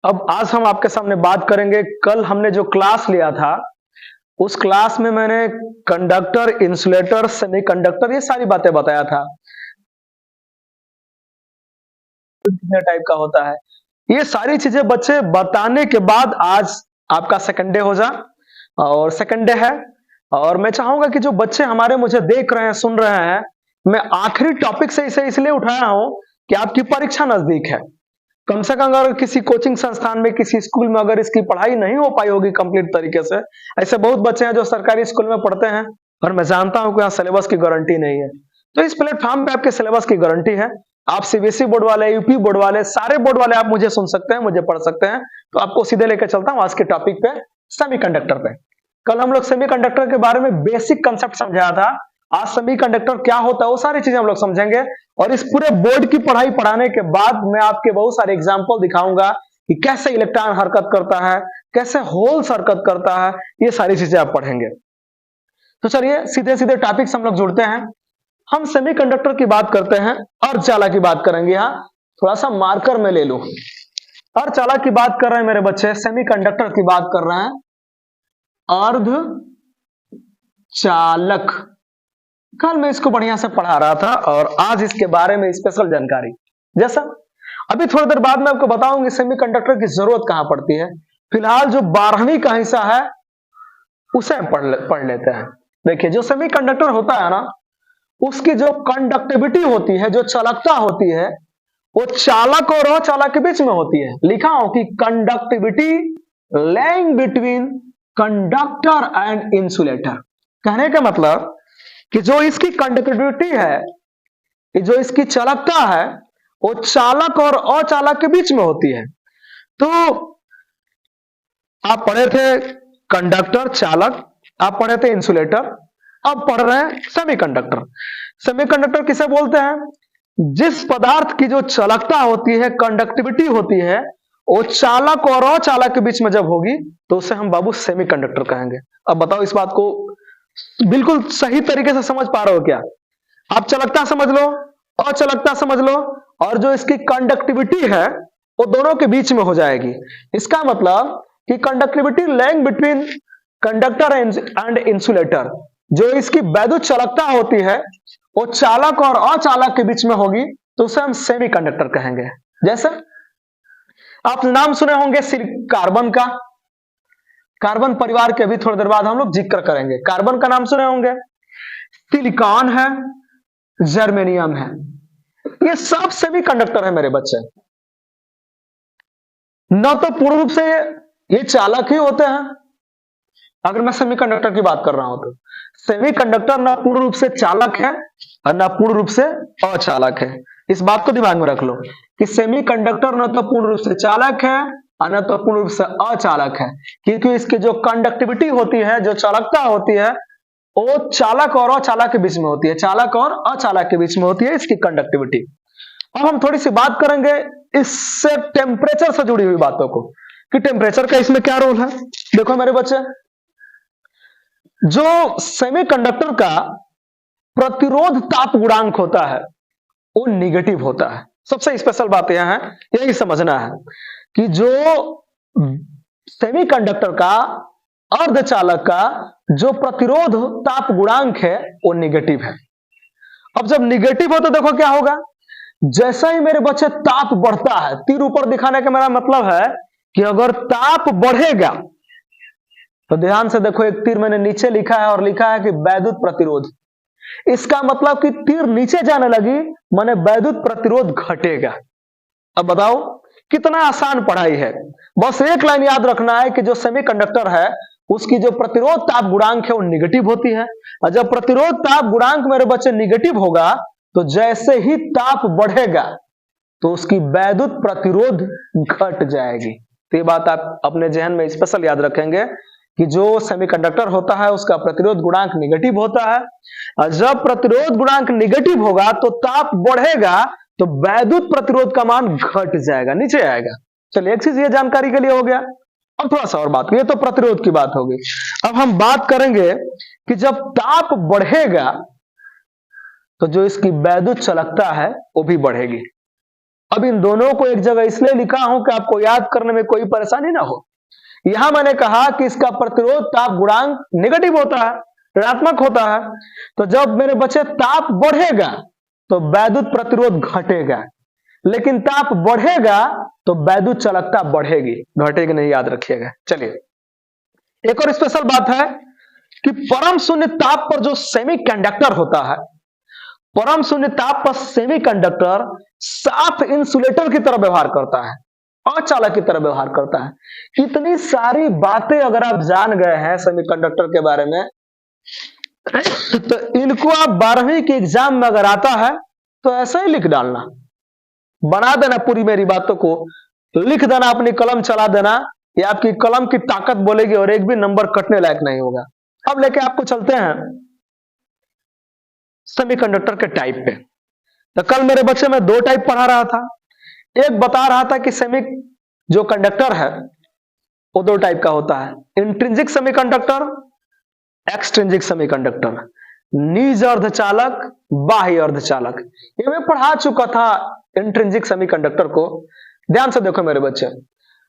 अब आज हम आपके सामने बात करेंगे। कल हमने जो क्लास लिया था उस क्लास में मैंने कंडक्टर, इंसुलेटर, सेमीकंडक्टर ये सारी बातें बताया था। कितने टाइप का होता है ये सारी चीजें बच्चे बताने के बाद आज आपका सेकंड डे हो जा और सेकंड डे है। और मैं चाहूंगा कि जो बच्चे हमारे मुझे देख रहे हैं, सुन रहे हैं, मैं आखिरी टॉपिक से इसे इसलिए उठाया हूं कि आपकी परीक्षा नजदीक है। कम से कम अगर किसी कोचिंग संस्थान में, किसी स्कूल में अगर इसकी पढ़ाई नहीं हो पाई होगी कंप्लीट तरीके से, ऐसे बहुत बच्चे हैं जो सरकारी स्कूल में पढ़ते हैं और मैं जानता हूं कि यहाँ सिलेबस की गारंटी नहीं है। तो इस प्लेटफॉर्म पे आपके सिलेबस की गारंटी है। आप सीबीएसई बोर्ड वाले, यूपी बोर्ड वाले, सारे बोर्ड वाले आप मुझे सुन सकते हैं, मुझे पढ़ सकते हैं। तो आपको सीधे लेकर चलता हूं आज के टॉपिक पे, सेमीकंडक्टर पे। कल हम लोग सेमीकंडक्टर के बारे में बेसिक कंसेप्ट समझाया था। आज सेमीकंडक्टर क्या होता है वो सारी चीजें हम लोग समझेंगे। और इस पूरे बोर्ड की पढ़ाई पढ़ाने के बाद मैं आपके बहुत सारे एग्जाम्पल दिखाऊंगा कि कैसे इलेक्ट्रॉन हरकत करता है, कैसे होल्स हरकत करता है, ये सारी चीजें आप पढ़ेंगे। तो चलिए सीधे सीधे टॉपिक से हम लोग जुड़ते हैं। हम सेमीकंडक्टर की बात करते हैं, अर्धचालक की बात करेंगे। यहाँ थोड़ा सा मार्कर में ले लो। अर्धचालक की बात कर रहे हैं मेरे बच्चे, सेमीकंडक्टर की बात कर रहे हैं अर्धचालक। कल मैं इसको बढ़िया से पढ़ा रहा था और आज इसके बारे में स्पेशल जानकारी। जैसा अभी थोड़ी देर बाद मैं आपको बताऊंगी सेमीकंडक्टर की जरूरत कहां पड़ती है। फिलहाल जो 12वीं का हिस्सा है उसे हम पढ़ लेते हैं। देखिए, जो सेमीकंडक्टर होता है ना, उसकी जो कंडक्टिविटी होती है, जो चालकता होती है, वो चालक और अचालक के बीच में होती है। लिखा हो कि conductivity lying between conductor and insulator. कहने का मतलब कि जो इसकी कंडक्टिविटी है, जो इसकी चालकता है, वो चालक और अचालक के बीच में होती है। तो आप पढ़े थे कंडक्टर, चालक, आप पढ़े थे इंसुलेटर, अब पढ़ रहे हैं सेमीकंडक्टर। सेमीकंडक्टर किसे बोलते हैं? जिस पदार्थ की जो चालकता होती है, कंडक्टिविटी होती है, वो चालक और अचालक के बीच में जब होगी तो उसे हम बाबू सेमीकंडक्टर कहेंगे। अब बताओ, इस बात को बिल्कुल सही तरीके से समझ पा रहे हो क्या? आप चालकता समझ लो, अचालकता समझ लो, और जो इसकी कंडक्टिविटी है वो दोनों के बीच में हो जाएगी। इसका मतलब कि conductivity lying between conductor and insulator, जो इसकी वैद्युत चालकता होती है वो चालक और अचालक के बीच में होगी तो उसे हम सेमीकंडक्टर कहेंगे। जैसे आप नाम सुने होंगे कार्बन का, कार्बन परिवार के अभी थोड़ी देर बाद हम लोग जिक्र करेंगे। कार्बन का नाम सुने होंगे, सिलिकॉन है, जर्मेनियम है, ये सब सेमीकंडक्टर है मेरे बच्चे। न तो पूर्ण रूप से ये चालक ही होते हैं, अगर मैं सेमीकंडक्टर की बात कर रहा हूं तो सेमीकंडक्टर न पूर्ण रूप से चालक है और न पूर्ण रूप से अचालक है। इस बात को दिमाग में रख लो कि सेमीकंडक्टर न तो पूर्ण रूप से चालक है और न तो पूर्ण रूप से अचालक है, क्योंकि इसकी जो कंडक्टिविटी होती है, जो चालकता होती है, वो चालक और अचालक के बीच में होती है, चालक और अचालक के बीच में होती है इसकी कंडक्टिविटी। अब हम थोड़ी सी बात करेंगे इससे टेम्परेचर से जुड़ी हुई बातों को कि टेम्परेचर का इसमें क्या रोल है। देखो मेरे बच्चे, जो सेमीकंडक्टर का प्रतिरोध ताप गुणांक होता है वो निगेटिव होता है। सबसे स्पेशल बात यह है, यही समझना है कि जो सेमीकंडक्टर का, अर्धचालक का जो प्रतिरोध ताप गुणांक है वो निगेटिव है। अब जब निगेटिव हो तो देखो क्या होगा, जैसा ही मेरे बच्चे ताप बढ़ता है, तीर ऊपर दिखाने का मेरा मतलब है कि अगर ताप बढ़ेगा तो ध्यान से देखो, एक तीर मैंने नीचे लिखा है और लिखा है कि वैद्युत प्रतिरोध। इसका मतलब कि तीर नीचे जाने लगी माने वैद्युत प्रतिरोध घटेगा। अब बताओ कितना आसान पढ़ाई है। बस एक लाइन याद रखना है कि जो सेमीकंडक्टर है उसकी जो प्रतिरोध ताप गुणांक है वो निगेटिव होती है। और जब प्रतिरोध ताप गुणांक मेरे बच्चे निगेटिव होगा तो जैसे ही ताप बढ़ेगा तो उसकी वैद्युत प्रतिरोध घट जाएगी। तो ये बात आप अपने जहन में स्पेशल याद रखेंगे कि जो सेमीकंडक्टर होता है उसका प्रतिरोध गुणांक निगेटिव होता है, और जब प्रतिरोध गुणांक निगेटिव होगा तो ताप बढ़ेगा तो वैद्युत प्रतिरोध का मान घट जाएगा, नीचे आएगा। चलिए, एक चीज ये जानकारी के लिए हो गया। अब थोड़ा सा और बात, ये तो प्रतिरोध की बात होगी। अब हम बात करेंगे कि जब ताप बढ़ेगा तो जो इसकी वैद्युत चालकता है वो भी बढ़ेगी। अब इन दोनों को एक जगह इसलिए लिखा हूं कि आपको याद करने में कोई परेशानी ना हो। यहां मैंने कहा कि इसका प्रतिरोध ताप गुणांक नेगेटिव होता है, ऋणात्मक होता है। तो जब मेरे बच्चे ताप बढ़ेगा तो वैद्युत प्रतिरोध घटेगा, लेकिन ताप बढ़ेगा तो वैद्युत चालकता बढ़ेगी, घटेगी नहीं, याद रखिएगा। चलिए, एक और स्पेशल बात है कि परम शून्य ताप पर जो सेमीकंडक्टर होता है, परम शून्य ताप पर सेमीकंडक्टर साफ इंसुलेटर की तरह व्यवहार करता है, अचालक की तरह व्यवहार करता है। इतनी सारी बातें अगर आप जान गए हैं सेमीकंडक्टर के बारे में, तो इनको आप 12वीं के एग्जाम में अगर आता है तो ऐसे ही लिख डालना, बना देना पूरी मेरी बातों को, लिख देना, अपनी कलम चला देना, ये आपकी कलम की ताकत बोलेगी और एक भी नंबर कटने लायक नहीं होगा। अब लेके आपको चलते हैं सेमीकंडक्टर के टाइप पे। तो कल मेरे बच्चे में 2 टाइप पढ़ा रहा था। एक बता रहा था कि सेमी जो कंडक्टर है वो 2 टाइप का होता है, इंट्रिंसिक सेमीकंडक्टर, एक्सट्रिंसिक सेमीकंडक्टर, निज अर्धचालक, बाह्य अर्धचालक। ये मैं पढ़ा चुका था इंट्रिंसिक सेमीकंडक्टर को। ध्यान से देखो मेरे बच्चे,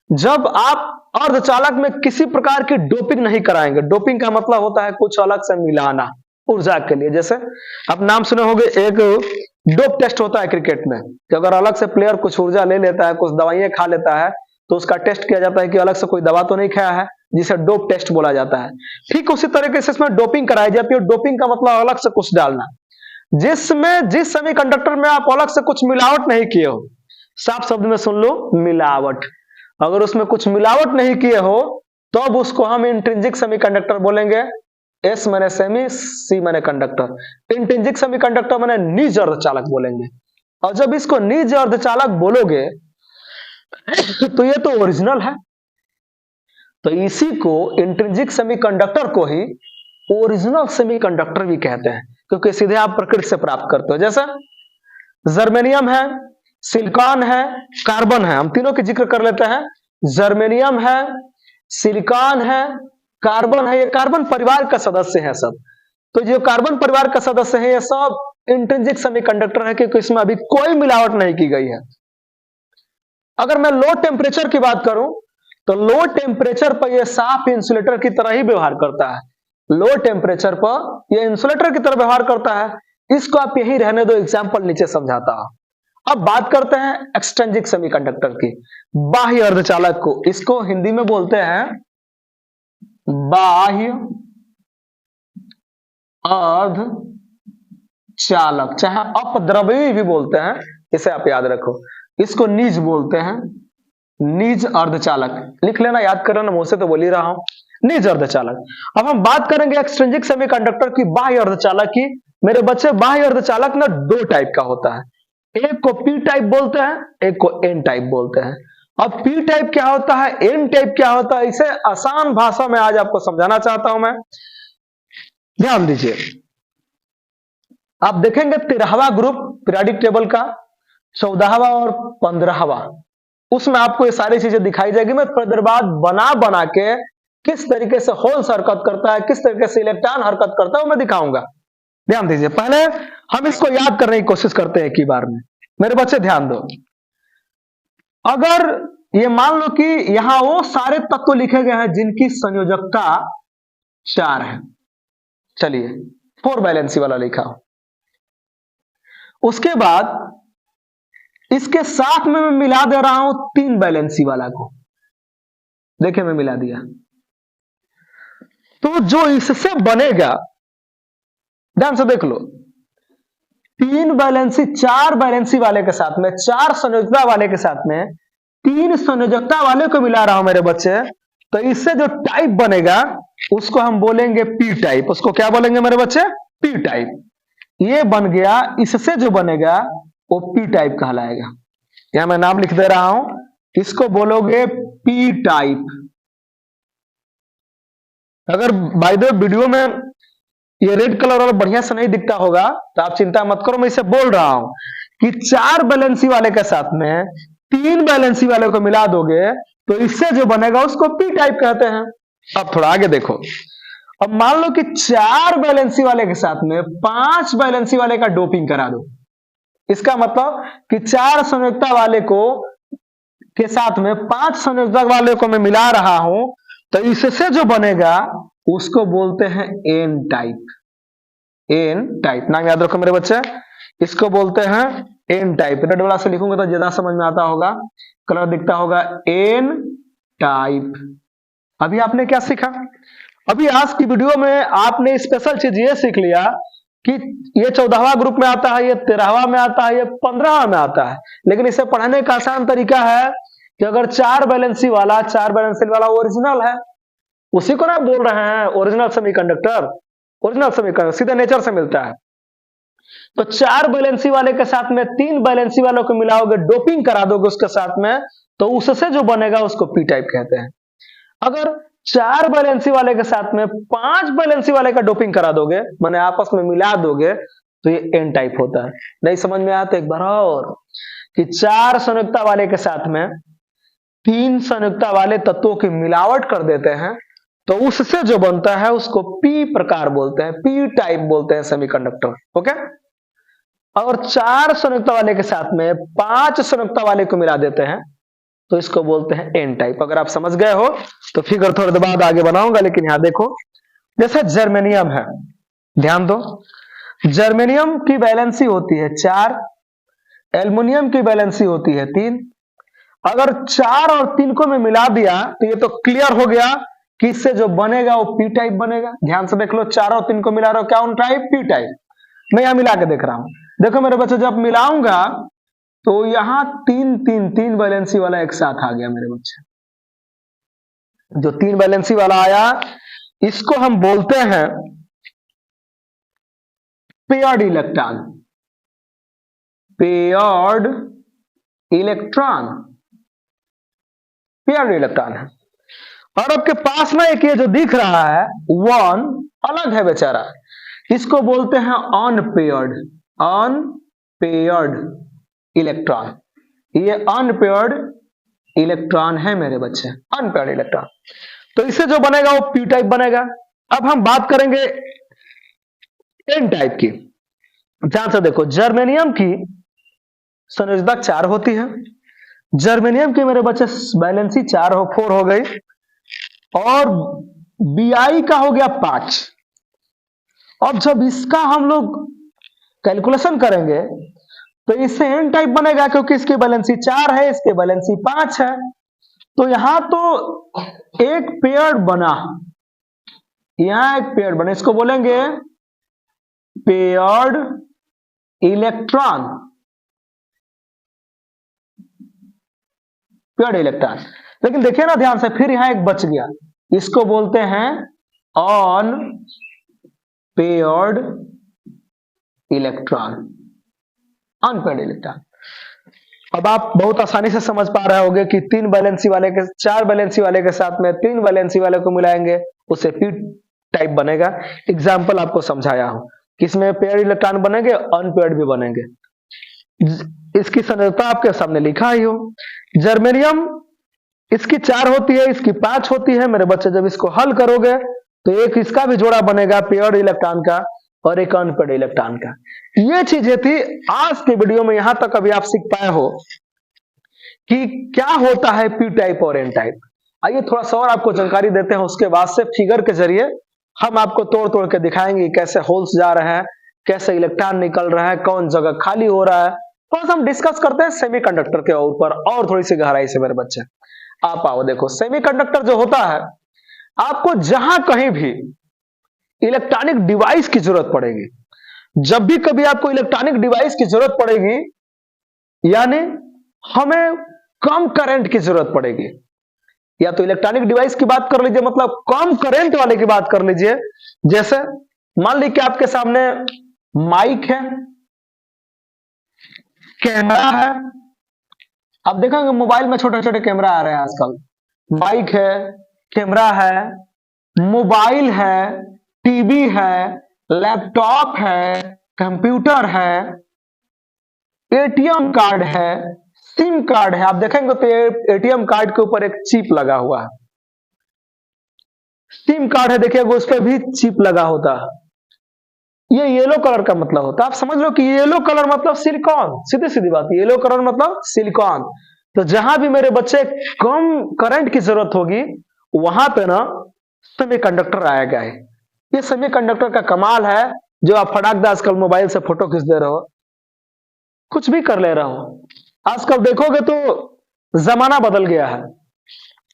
जब आप अर्धचालक में किसी प्रकार की डोपिंग नहीं कराएंगे, डोपिंग का मतलब होता है कुछ अलग से मिलाना ऊर्जा के लिए। जैसे आप नाम सुने होंगे, एक डोप टेस्ट होता है क्रिकेट में, कि अगर अलग से प्लेयर कुछ ऊर्जा ले लेता है, कुछ दवाइयां खा लेता है, तो उसका टेस्ट किया जाता है कि अलग से कोई दवा तो नहीं खाया है, जिसे डोप टेस्ट बोला जाता है। ठीक उसी तरीके से इसमें डोपिंग कराई जाती है। डोपिंग का मतलब अलग से कुछ डालना, जिस सेमीकंडक्टर में आप अलग से कुछ मिलावट नहीं किए हो, साफ शब्द में सुन लो, मिलावट। अगर उसमें कुछ मिलावट नहीं किए हो तो अब उसको हम इंट्रिंसिक सेमीकंडक्टर बोलेंगे। एस माने सेमी, सी माने कंडक्टर। इंट्रिंसिक सेमीकंडक्टर माने निज अर्धचालक बोलेंगे। और जब इसको निज अर्धचालक बोलोगे तो ये तो ओरिजिनल है, तो इसी को इंट्रिंसिक सेमीकंडक्टर को ही ओरिजिनल सेमीकंडक्टर भी कहते हैं, क्योंकि सीधे आप प्रकृति से प्राप्त करते हो। जैसे जर्मेनियम है, सिलिकॉन है, कार्बन है। हम तीनों के जिक्र कर लेते हैं। जर्मेनियम है, सिलिकॉन है, कार्बन है। ये कार्बन परिवार का सदस्य है सब। तो जो कार्बन परिवार का सदस्य है ये सब इंट्रिंसिक सेमीकंडक्टर है, क्योंकि इसमें अभी कोई मिलावट नहीं की गई है। अगर मैं लो टेम्परेचर की बात करूं तो लो टेम्परेचर पर यह साफ इंसुलेटर की तरह ही व्यवहार करता है। लो टेम्परेचर पर यह इंसुलेटर की तरह व्यवहार करता है। इसको आप यही रहने दो, एग्जाम्पल नीचे समझाता हूं। अब बात करते हैं एक्सट्रिंसिक सेमीकंडक्टर की, बाह्य अर्धचालक को। इसको हिंदी में बोलते हैं बाह्य अर्धचालक, चाहे अपद्रव्यी भी बोलते हैं, इसे आप याद रखो। इसको निज बोलते हैं, निज अर्धचालक। लिख लेना, याद कर लेना, मुंह से तो बोल ही रहा हूं, निज अर्धचालक। अब हम बात करेंगे एक्सट्रिंसिक सेमीकंडक्टर की, बाह्य अर्धचालक की। मेरे बच्चे, बाह्य अर्धचालक ना 2 टाइप का होता है, एक को पी टाइप बोलते हैं, एक को एन टाइप बोलते हैं। अब पी टाइप क्या होता है, एन टाइप क्या होता है, इसे आसान भाषा में आज आपको समझाना चाहता हूं मैं। ध्यान दीजिए, आप देखेंगे 13वां ग्रुप पीरियोडिक टेबल का, 14वां और 15वां, उसमें आपको ये सारी चीजें दिखाई जाएगी। मैं प्रतिबाद बना बना के किस तरीके से होल्स हरकत करता है, किस तरीके से इलेक्ट्रॉन हरकत करता है, वो मैं दिखाऊंगा। ध्यान दीजिए, पहले हम इसको याद करने की कोशिश करते हैं एक ही बार में। मेरे बच्चे ध्यान दो, अगर ये मान लो कि यहां वो सारे तत्व लिखे गए हैं जिनकी संयोजकता 4 है। चलिए, 4 वैलेंसी वाला लिखा। उसके बाद इसके साथ में मैं मिला दे रहा हूं 3 वैलेंसी वाला को। देखिए, मैं मिला दिया, तो जो इससे बनेगा, ध्यान से देख लो, 3 वैलेंसी 4 वैलेंसी वाले के साथ में, 4 संयोजकता वाले के साथ में 3 संयोजकता वाले को मिला रहा हूं मेरे बच्चे। तो इससे जो टाइप बनेगा उसको हम बोलेंगे पी टाइप। उसको क्या बोलेंगे मेरे बच्चे, पी टाइप। ये बन गया, इससे जो बनेगा वो पी टाइप कहलाएगा। यहां मैं नाम लिख दे रहा हूं, इसको बोलोगे पी टाइप। अगर बाय द वे वीडियो में ये रेड कलर वाला बढ़िया से नहीं दिखता होगा तो आप चिंता मत करो, मैं इसे बोल रहा हूं कि 4 वैलेंसी वाले के साथ में 3 वैलेंसी वाले को मिला दोगे तो इससे जो बनेगा उसको पी टाइप कहते हैं। अब थोड़ा आगे देखो, अब मान लो कि 4 वैलेंसी वाले के साथ में 5 वैलेंसी वाले का डोपिंग करा दो। इसका मतलब कि 4 संयोजकता वाले को के साथ में 5 संयोजकता वाले को मैं मिला रहा हूं, तो इससे जो बनेगा उसको बोलते हैं एन टाइप। एन टाइप नाम याद रखो मेरे बच्चे, इसको बोलते हैं एन टाइप। रेड वाला से लिखूंगा तो ज्यादा समझ में आता होगा, कलर दिखता होगा, एन टाइप। अभी आपने क्या सीखा? अभी आज की वीडियो में आपने स्पेशल चीज ये सीख लिया कि ये 14वां ग्रुप में आता है, ये 13वां में आता है, ये 15वां में आता है। लेकिन इसे पढ़ने का आसान तरीका है कि अगर 4 वैलेंसी वाला ओरिजिनल है, उसी को ना बोल रहे हैं ओरिजिनल सेमीकंडक्टर। ओरिजिनल सेमीकंडक्टर सीधे नेचर से मिलता है। तो 4 वैलेंसी वाले के साथ में 3 वैलेंसी वालों को मिलाओगे, डोपिंग करा दोगे उसके साथ में, तो उससे जो बनेगा उसको पी टाइप कहते हैं। अगर 4 वैलेंसी वाले के साथ में 5 वैलेंसी वाले का डोपिंग करा दोगे, माने आपस में मिला दोगे, तो ये एन टाइप होता है। नहीं समझ में आया तो एक बार और, कि 4 संयुक्ता वाले के साथ में 3 संयुक्ता वाले तत्वों की मिलावट कर देते हैं, तो उससे जो बनता है उसको पी प्रकार बोलते हैं, पी टाइप बोलते हैं सेमीकंडक्टर। ओके। और 4 संयुक्ता वाले के साथ में 5 संयुक्ता वाले को मिला देते हैं, तो इसको बोलते हैं एन टाइप। अगर आप समझ गए हो तो फिगर थोड़ी देर बाद आगे बनाऊंगा, लेकिन यहां देखो, जैसे जर्मेनियम है, ध्यान दो, जर्मेनियम की वैलेंसी होती है 4, एल्युमिनियम की वैलेंसी होती है 3। अगर 4 और 3 को मैं मिला दिया तो ये तो क्लियर हो गया कि इससे जो बनेगा वो पी टाइप बनेगा। ध्यान से देख लो, 4 और 3 को मिला रहा हो, क्या टाइप? P type. मैं यहां मिला के देख रहा हूं, देखो मेरे बच्चे, जब मिलाऊंगा तो यहां 3 वैलेंसी वाला एक साथ आ गया मेरे बच्चे। जो 3 वैलेंसी वाला आया, इसको हम बोलते हैं paired electron. Paired electron, paired electron है। और आपके पास में एक ये जो दिख रहा है 1 अलग है बेचारा, इसको बोलते हैं अनपेयर्ड। अनपेयर्ड इलेक्ट्रॉन, ये अनपेयर्ड इलेक्ट्रॉन है मेरे बच्चे, अनपेयर्ड इलेक्ट्रॉन। तो इससे जो बनेगा वो पी टाइप बनेगा। अब हम बात करेंगे एन टाइप की। ध्यान से देखो, जर्मेनियम की संयोजकता 4 होती है। जर्मेनियम की मेरे बच्चे वैलेंसी 4 हो गई, और बीआई का हो गया 5। अब जब इसका हम लोग कैलकुलेशन करेंगे तो इससे एन टाइप बनेगा, क्योंकि इसकी वैलेंसी 4 है, इसकी वैलेंसी 5 है। तो यहां तो एक पेयर बना, यहां एक पेयर बना, इसको बोलेंगे पेयर्ड इलेक्ट्रॉन। Paired electron. लेकिन देखिए ना ध्यान से, फिर यहां एक बच गया, इसको बोलते हैं on paired electron. Unpaired electron. अब आप बहुत आसानी से समझ पा रहे होंगे कि 4 वैलेंसी वाले के साथ में 3 वैलेंसी वाले को मिलाएंगे, उससे पी टाइप बनेगा। एग्जाम्पल आपको समझाया हूं, किसमें पेयर्ड इलेक्ट्रॉन बनेंगे, अनपेयर्ड भी बनेंगे। इसकी संरचना आपके सामने लिखा ही हो। जर्मेनियम, इसकी 4 होती है, इसकी 5 होती है मेरे बच्चे। जब इसको हल करोगे तो एक इसका भी जोड़ा बनेगा पेयर्ड इलेक्ट्रॉन का, और एक अनपेयर्ड इलेक्ट्रॉन का। ये चीजें थी आज के वीडियो में। यहां तक अभी आप सीख पाए हो कि क्या होता है पी टाइप और एन टाइप। आइए थोड़ा सा और आपको जानकारी देते हैं, उसके बाद से फिगर के जरिए हम आपको तोड़ तोड़ के दिखाएंगे कैसे होल्स जा रहे हैं, कैसे इलेक्ट्रॉन निकल रहा है, कौन जगह खाली हो रहा है। तो हम डिस्कस करते हैं सेमीकंडक्टर के ऊपर और थोड़ी सी गहराई से मेरे बच्चे। आप आओ, देखो सेमीकंडक्टर जो होता है, आपको जहां कहीं भी इलेक्ट्रॉनिक डिवाइस की जरूरत पड़ेगी, जब भी कभी आपको इलेक्ट्रॉनिक डिवाइस की जरूरत पड़ेगी, यानी हमें कम करंट की जरूरत पड़ेगी, या तो इलेक्ट्रॉनिक डिवाइस की बात कर लीजिए, मतलब कम करंट वाले की बात कर लीजिए। जैसे मान लीजिए आपके सामने माइक है, कैमरा है। आप देखेंगे मोबाइल में छोटे छोटे कैमरा आ रहे हैं आजकल। माइक है, कैमरा है, मोबाइल है, टीवी है, लैपटॉप है, कंप्यूटर है, एटीएम कार्ड है, सिम कार्ड है। आप देखेंगे तो एटीएम कार्ड के ऊपर एक चिप लगा हुआ है। सिम कार्ड है, देखिएगा उस पर भी चिप लगा होता है। ये येलो कलर का मतलब होता है। आप समझ लो कि येलो कलर मतलब सिलिकॉन, सीधी सीधी बात, येलो कलर मतलब सिलिकॉन। तो जहां भी मेरे बच्चे कम करंट की जरूरत होगी वहां पे ना सेमीकंडक्टर आएगा। ये सेमीकंडक्टर का कमाल है, जो आप फटाक से आजकल मोबाइल से फोटो खींच दे रहे हो, कुछ भी कर ले रहा हो। आजकल देखोगे तो जमाना बदल गया है।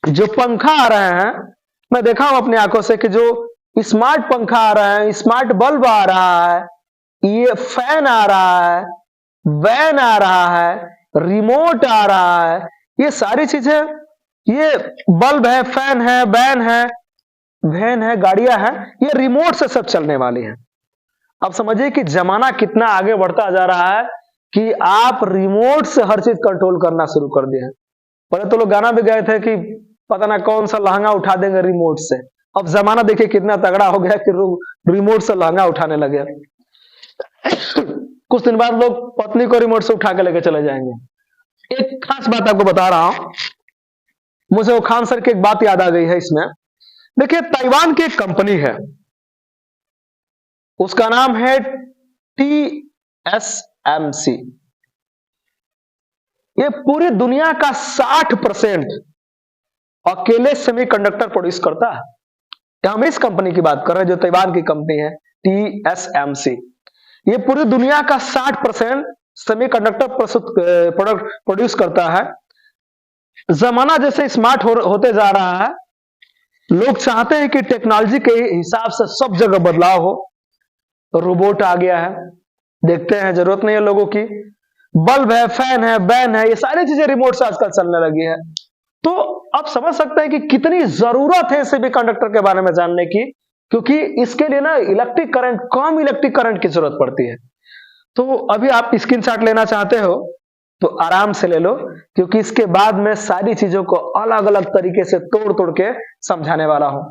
जो पंखा आ रहे हैं, मैं देखा हूं अपनी आंखों से कि जो स्मार्ट पंखा आ रहा है, स्मार्ट बल्ब आ रहा है, ये फैन आ रहा है, वैन आ रहा है, रिमोट आ रहा है, ये सारी चीजें, ये बल्ब है, फैन है, वैन है, गाड़ियां हैं, ये रिमोट से सब चलने वाली हैं। अब समझिए कि जमाना कितना आगे बढ़ता जा रहा है कि आप रिमोट से हर चीज कंट्रोल करना शुरू कर दिए हैं। पहले तो लोग गाना भी गए थे कि पता ना कौन सा लहंगा उठा देंगे रिमोट से। अब जमाना देखिए कितना तगड़ा हो गया कि रिमोट से लहंगा उठाने लगे। कुछ दिन बाद लोग पत्नी को रिमोट से उठा के लेके चले जाएंगे। एक खास बात आपको बता रहा हूं, मुझे वो खान सर की एक बात याद आ गई है इसमें। देखिए, ताइवान की एक कंपनी है, उसका नाम है TSMC। ये पूरी दुनिया का 60% अकेले सेमीकंडक्टर प्रोड्यूस करता है। हम इस कंपनी की बात कर रहे हैं जो ताइवान की कंपनी है TSMC। ये पूरी दुनिया का 60% सेमीकंडक्टर प्रोडक्ट प्रोड्यूस करता है। जमाना जैसे स्मार्ट होते जा रहा है, लोग चाहते हैं कि टेक्नोलॉजी के हिसाब से सब जगह बदलाव हो। रोबोट आ गया है, देखते हैं, जरूरत नहीं है लोगों की। बल्ब है, फैन है, बैन है, ये सारी चीजें रिमोट से आजकल चलने लगी है। तो आप समझ सकते हैं कि कितनी जरूरत है सेमीकंडक्टर के बारे में जानने की, क्योंकि इसके लिए ना इलेक्ट्रिक करंट, कम इलेक्ट्रिक करंट की जरूरत पड़ती है। तो अभी आप स्क्रीनशॉट लेना चाहते हो तो आराम से ले लो, क्योंकि इसके बाद मैं सारी चीजों को अलग अलग तरीके से तोड़ तोड़ के समझाने वाला हूं।